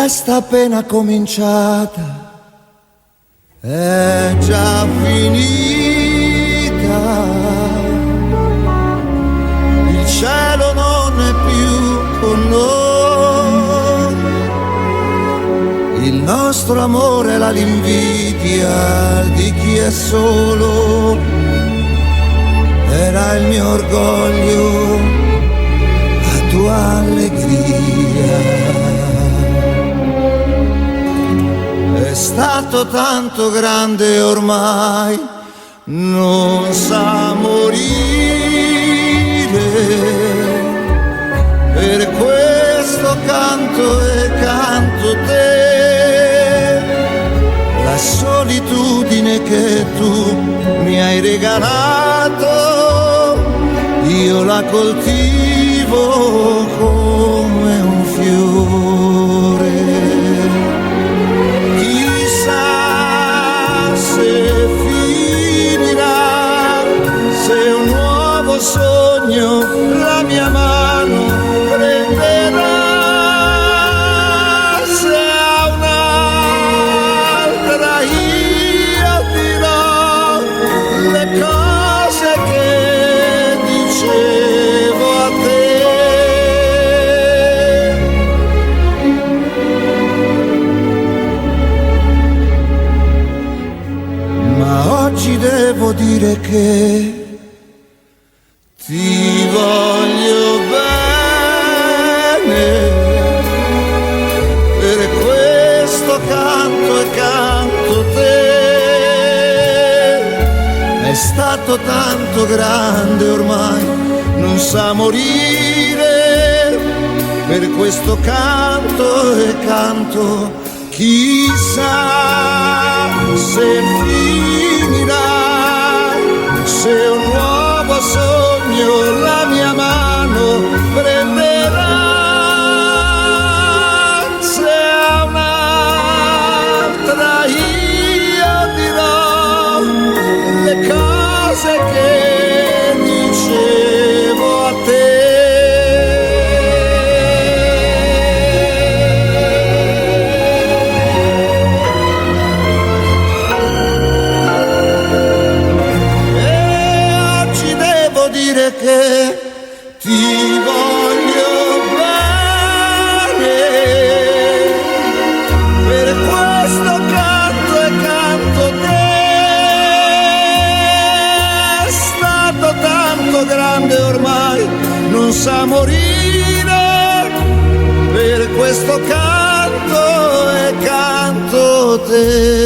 festa appena cominciata è già finita, il cielo non è più con noi, il nostro amore è l'invidia di chi è solo, era il mio orgoglio, la tua allegria. È stato tanto grande ormai, non sa morire, per questo canto e canto te, la solitudine che tu mi hai regalato, io la coltivo come un fiore. Se finirà, se un nuovo sogno la mia mano prenderà, se a un'altra io dirò le cose che dicevo a te. Oggi devo dire che ti voglio bene, per questo canto e canto te, è stato tanto grande ormai, non sa morire, per questo canto e canto, chissà se finirà, se un nuovo sogno la mia mano prenderà, se a un'altra io dirò le cose che dicevo a te. Che ti voglio bene, per questo canto e canto te, è stato tanto grande ormai, non sa morire, per questo canto e canto te.